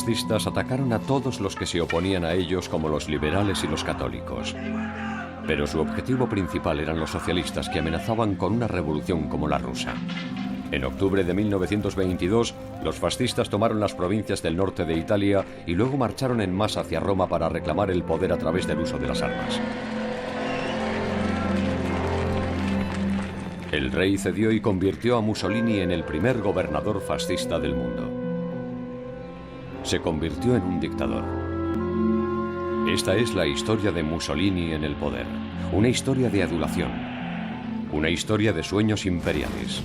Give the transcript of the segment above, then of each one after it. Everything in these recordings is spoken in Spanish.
fascistas atacaron a todos los que se oponían a ellos, como los liberales y los católicos. Pero su objetivo principal eran los socialistas, que amenazaban con una revolución como la rusa. En octubre de 1922, los fascistas tomaron las provincias del norte de Italia y luego marcharon en masa hacia Roma para reclamar el poder a través del uso de las armas. El rey cedió y convirtió a Mussolini en el primer gobernador fascista del mundo. Se convirtió en un dictador. Esta es la historia de Mussolini en el poder. Una historia de adulación. Una historia de sueños imperiales.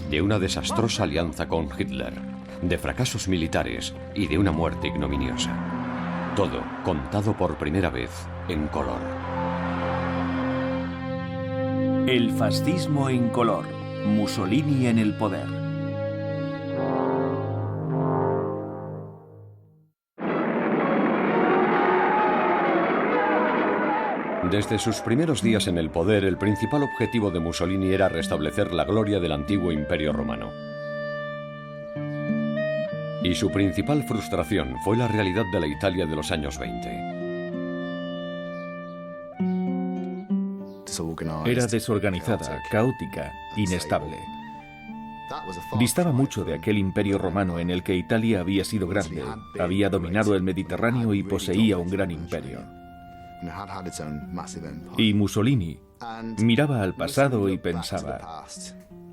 De una desastrosa alianza con Hitler. De fracasos militares y de una muerte ignominiosa. Todo contado por primera vez en color. El fascismo en color. Mussolini en el poder. Desde sus primeros días en el poder, el principal objetivo de Mussolini era restablecer la gloria del antiguo Imperio Romano. Y su principal frustración fue la realidad de la Italia de los años 20. Era desorganizada, caótica, inestable. Distaba mucho de aquel imperio romano en el que Italia había sido grande, había dominado el Mediterráneo y poseía un gran imperio. Y Mussolini miraba al pasado y pensaba,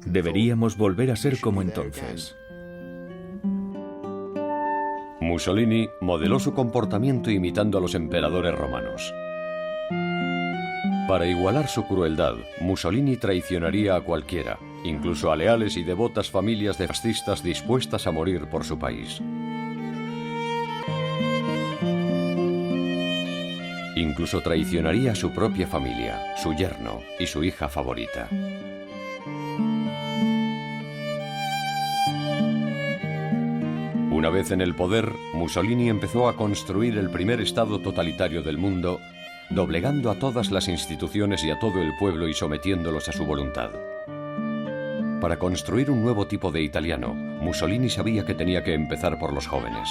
deberíamos volver a ser como entonces. Mussolini modeló su comportamiento imitando a los emperadores romanos. Para igualar su crueldad, Mussolini traicionaría a cualquiera, incluso a leales y devotas familias de fascistas dispuestas a morir por su país. Incluso traicionaría a su propia familia, su yerno y su hija favorita. Una vez en el poder, Mussolini empezó a construir el primer estado totalitario del mundo, doblegando a todas las instituciones y a todo el pueblo y sometiéndolos a su voluntad. Para construir un nuevo tipo de italiano, Mussolini sabía que tenía que empezar por los jóvenes.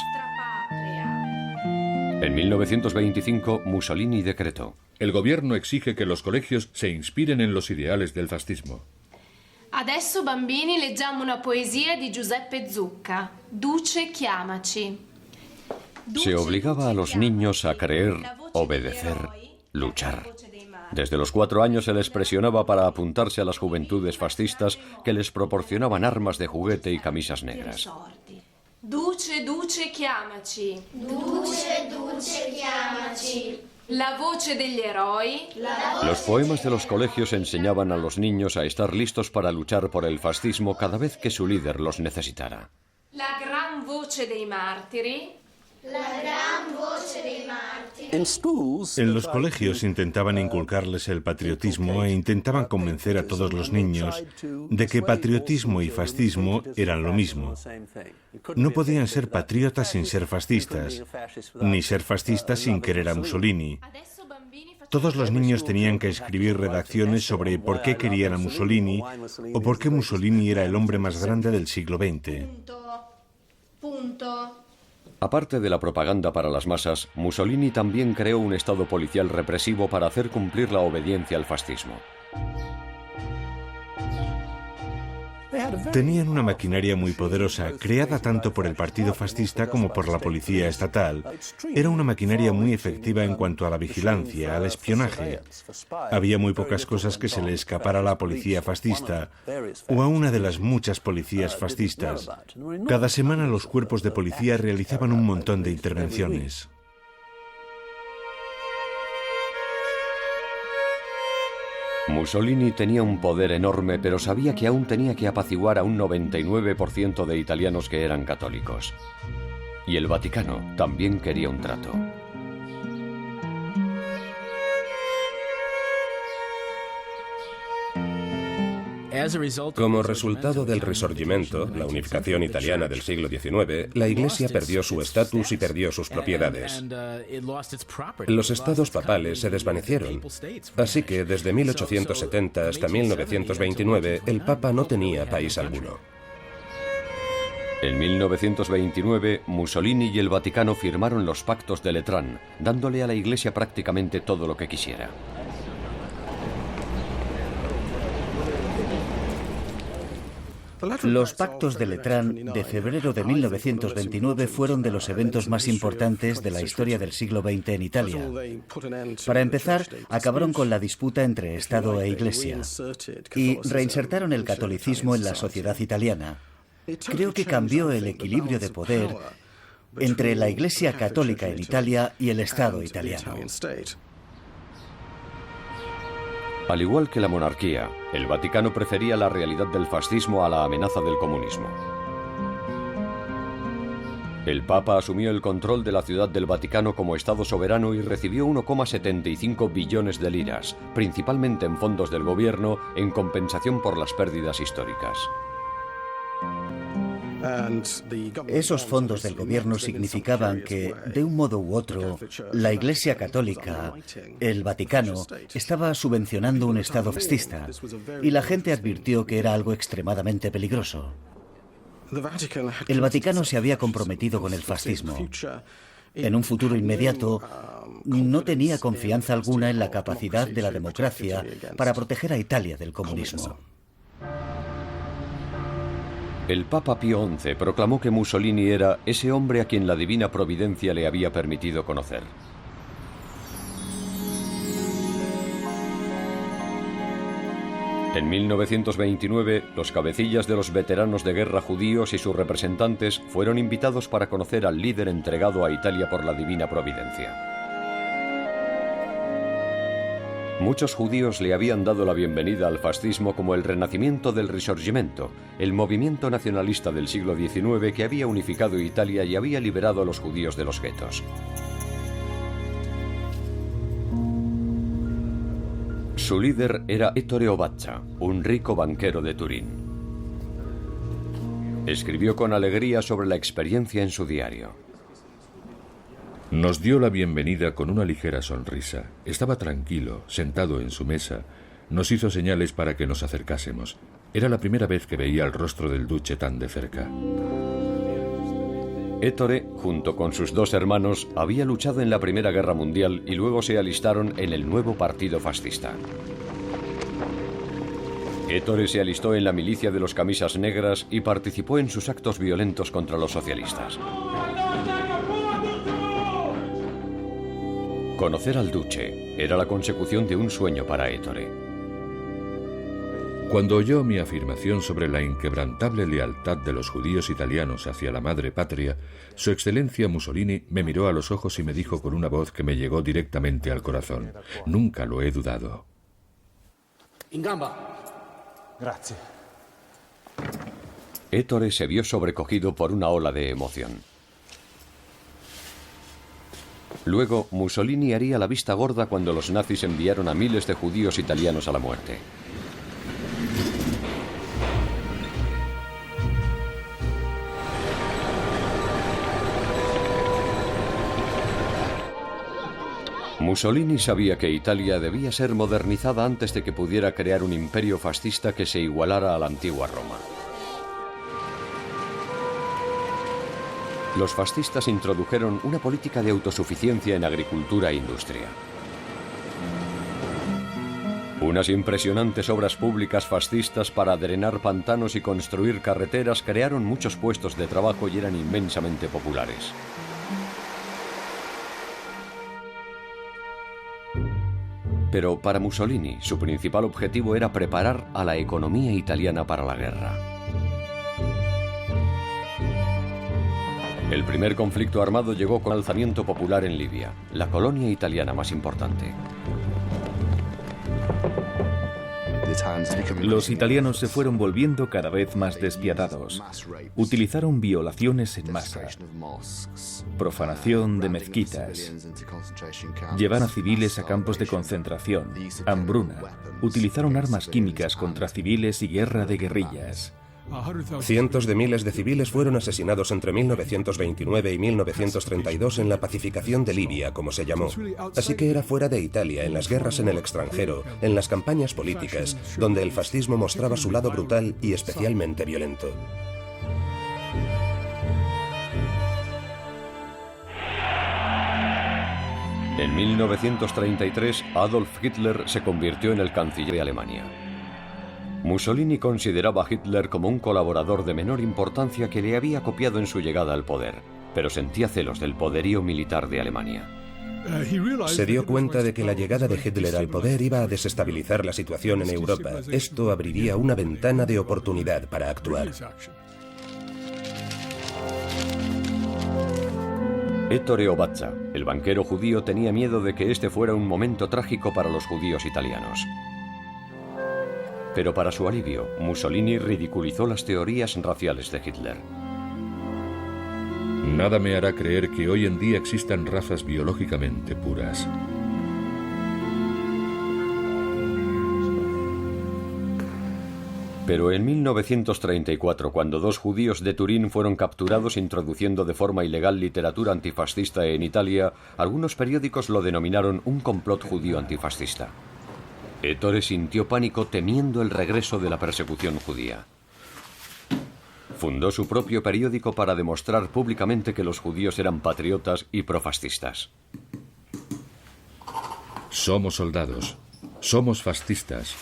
En 1925, Mussolini decretó: el gobierno exige que los colegios se inspiren en los ideales del fascismo. Adesso bambini leggiamo una poesia di Giuseppe Zucca, Duce chiamaci. Se obligaba a los niños a creer, obedecer, luchar. Desde los 4 años se les presionaba para apuntarse a las juventudes fascistas que les proporcionaban armas de juguete y camisas negras. Duce, duce, chiamaci. Duce, duce, chiamaci. La voce degli eroi. Los poemas de los colegios enseñaban a los niños a estar listos para luchar por el fascismo cada vez que su líder los necesitara. La gran voce dei martiri. La gran voce dei martiri. En los colegios intentaban inculcarles el patriotismo e intentaban convencer a todos los niños de que patriotismo y fascismo eran lo mismo. No podían ser patriotas sin ser fascistas, ni ser fascistas sin querer a Mussolini. Todos los niños tenían que escribir redacciones sobre por qué querían a Mussolini o por qué Mussolini era el hombre más grande del siglo XX. Aparte de la propaganda para las masas, Mussolini también creó un estado policial represivo para hacer cumplir la obediencia al fascismo. Tenían una maquinaria muy poderosa, creada tanto por el partido fascista como por la policía estatal. Era una maquinaria muy efectiva en cuanto a la vigilancia, al espionaje. Había muy pocas cosas que se le escapara a la policía fascista o a una de las muchas policías fascistas. Cada semana los cuerpos de policía realizaban un montón de intervenciones. Mussolini tenía un poder enorme, pero sabía que aún tenía que apaciguar a un 99% de italianos que eran católicos. Y el Vaticano también quería un trato. Como resultado del Risorgimento, la unificación italiana del siglo XIX, la Iglesia perdió su estatus y perdió sus propiedades. Los estados papales se desvanecieron, así que desde 1870 hasta 1929 el Papa no tenía país alguno. En 1929, Mussolini y el Vaticano firmaron los pactos de Letrán, dándole a la Iglesia prácticamente todo lo que quisiera. Los pactos de Letrán de febrero de 1929 fueron de los eventos más importantes de la historia del siglo XX en Italia. Para empezar, acabaron con la disputa entre Estado e Iglesia y reinsertaron el catolicismo en la sociedad italiana. Creo que cambió el equilibrio de poder entre la Iglesia católica en Italia y el Estado italiano. Al igual que la monarquía, el Vaticano prefería la realidad del fascismo a la amenaza del comunismo. El Papa asumió el control de la Ciudad del Vaticano como Estado soberano y recibió 1,75 billones de liras, principalmente en fondos del gobierno, en compensación por las pérdidas históricas. Esos fondos del gobierno significaban que, de un modo u otro, la Iglesia Católica, el Vaticano, estaba subvencionando un Estado fascista, y la gente advirtió que era algo extremadamente peligroso. El Vaticano se había comprometido con el fascismo. En un futuro inmediato, no tenía confianza alguna en la capacidad de la democracia para proteger a Italia del comunismo. El Papa Pío XI proclamó que Mussolini era ese hombre a quien la divina providencia le había permitido conocer. En 1929, los cabecillas de los veteranos de guerra judíos y sus representantes fueron invitados para conocer al líder entregado a Italia por la divina providencia. Muchos judíos le habían dado la bienvenida al fascismo como el renacimiento del Risorgimento, el movimiento nacionalista del siglo XIX que había unificado Italia y había liberado a los judíos de los guetos. Su líder era Ettore Obaccia, un rico banquero de Turín. Escribió con alegría sobre la experiencia en su diario. Nos dio la bienvenida con una ligera sonrisa. Estaba tranquilo, sentado en su mesa. Nos hizo señales para que nos acercásemos. Era la primera vez que veía el rostro del duce tan de cerca. Ettore, junto con sus dos hermanos, había luchado en la Primera Guerra Mundial y luego se alistaron en el nuevo partido fascista. Ettore se alistó en la milicia de los camisas negras y participó en sus actos violentos contra los socialistas. Conocer al duce era la consecución de un sueño para Ettore. Cuando oyó mi afirmación sobre la inquebrantable lealtad de los judíos italianos hacia la madre patria, Su Excelencia Mussolini me miró a los ojos y me dijo con una voz que me llegó directamente al corazón: nunca lo he dudado. In gamba. Grazie. Ettore se vio sobrecogido por una ola de emoción. Luego, Mussolini haría la vista gorda cuando los nazis enviaron a miles de judíos italianos a la muerte. Mussolini sabía que Italia debía ser modernizada antes de que pudiera crear un imperio fascista que se igualara a la antigua Roma. Los fascistas introdujeron una política de autosuficiencia en agricultura e industria. Unas impresionantes obras públicas fascistas para drenar pantanos y construir carreteras crearon muchos puestos de trabajo y eran inmensamente populares. Pero para Mussolini, su principal objetivo era preparar a la economía italiana para la guerra. El primer conflicto armado llegó con el alzamiento popular en Libia, la colonia italiana más importante. Los italianos se fueron volviendo cada vez más despiadados. Utilizaron violaciones en masa, profanación de mezquitas, llevar a civiles a campos de concentración, hambruna, utilizaron armas químicas contra civiles y guerra de guerrillas. Cientos de miles de civiles fueron asesinados entre 1929 y 1932 en la pacificación de Libia, como se llamó. Así que era fuera de Italia, en las guerras en el extranjero, en las campañas políticas, donde el fascismo mostraba su lado brutal y especialmente violento. En 1933, Adolf Hitler se convirtió en el canciller de Alemania. Mussolini consideraba a Hitler como un colaborador de menor importancia que le había copiado en su llegada al poder, pero sentía celos del poderío militar de Alemania. Se dio cuenta de que la llegada de Hitler al poder iba a desestabilizar la situación en Europa. Esto abriría una ventana de oportunidad para actuar. Ettore Obatza, el banquero judío, tenía miedo de que este fuera un momento trágico para los judíos italianos. Pero para su alivio, Mussolini ridiculizó las teorías raciales de Hitler. Nada me hará creer que hoy en día existan razas biológicamente puras. Pero en 1934, cuando 2 judíos de Turín fueron capturados introduciendo de forma ilegal literatura antifascista en Italia, algunos periódicos lo denominaron un complot judío antifascista. Ettore sintió pánico temiendo el regreso de la persecución judía. Fundó su propio periódico para demostrar públicamente que los judíos eran patriotas y profascistas. Somos soldados. Somos fascistas.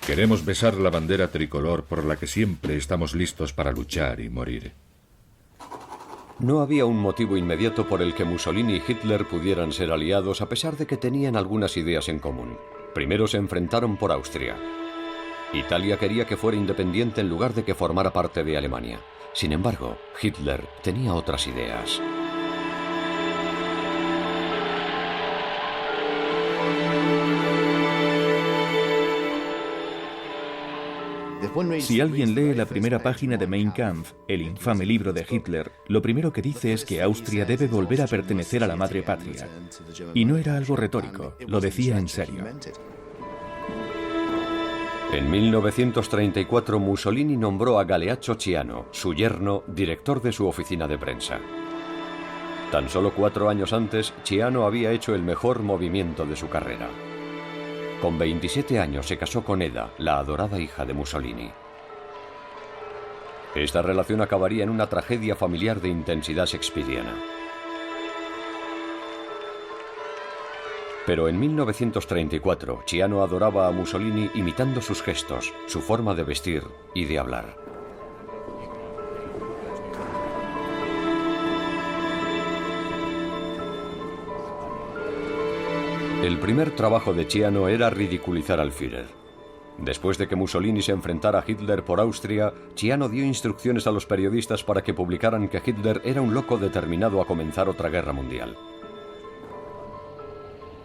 Queremos besar la bandera tricolor por la que siempre estamos listos para luchar y morir. No había un motivo inmediato por el que Mussolini y Hitler pudieran ser aliados, a pesar de que tenían algunas ideas en común. Primero se enfrentaron por Austria. Italia quería que fuera independiente en lugar de que formara parte de Alemania. Sin embargo, Hitler tenía otras ideas. Si alguien lee la primera página de Mein Kampf, el infame libro de Hitler, lo primero que dice es que Austria debe volver a pertenecer a la madre patria. Y no era algo retórico, lo decía en serio. En 1934, Mussolini nombró a Galeazzo Ciano, su yerno, director de su oficina de prensa. Tan solo 4 años antes, Ciano había hecho el mejor movimiento de su carrera. Con 27 años se casó con Eda, la adorada hija de Mussolini. Esta relación acabaría en una tragedia familiar de intensidad shakespeariana. Pero en 1934, Ciano adoraba a Mussolini imitando sus gestos, su forma de vestir y de hablar. El primer trabajo de Ciano era ridiculizar al Führer. Después de que Mussolini se enfrentara a Hitler por Austria, Ciano dio instrucciones a los periodistas para que publicaran que Hitler era un loco determinado a comenzar otra guerra mundial.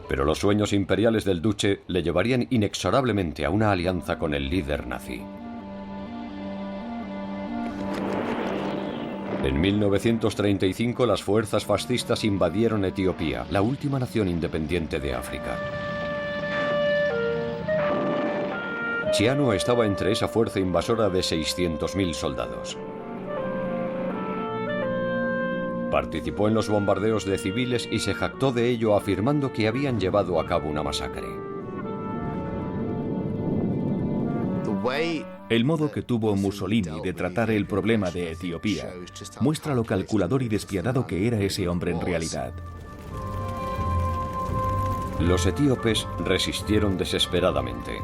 Pero los sueños imperiales del duce le llevarían inexorablemente a una alianza con el líder nazi. En 1935, las fuerzas fascistas invadieron Etiopía, la última nación independiente de África. Ciano estaba entre esa fuerza invasora de 600.000 soldados. Participó en los bombardeos de civiles y se jactó de ello afirmando que habían llevado a cabo una masacre. El modo que tuvo Mussolini de tratar el problema de Etiopía muestra lo calculador y despiadado que era ese hombre en realidad. Los etíopes resistieron desesperadamente.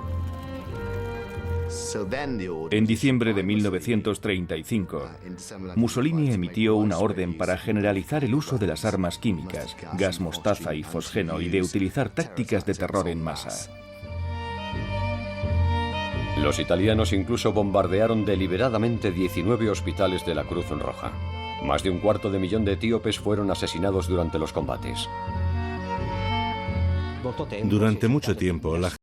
En diciembre de 1935, Mussolini emitió una orden para generalizar el uso de las armas químicas, gas mostaza y fosgeno, y de utilizar tácticas de terror en masa. Los italianos incluso bombardearon deliberadamente 19 hospitales de la Cruz Roja. Más de 250.000 de etíopes fueron asesinados durante los combates. Durante mucho tiempo, la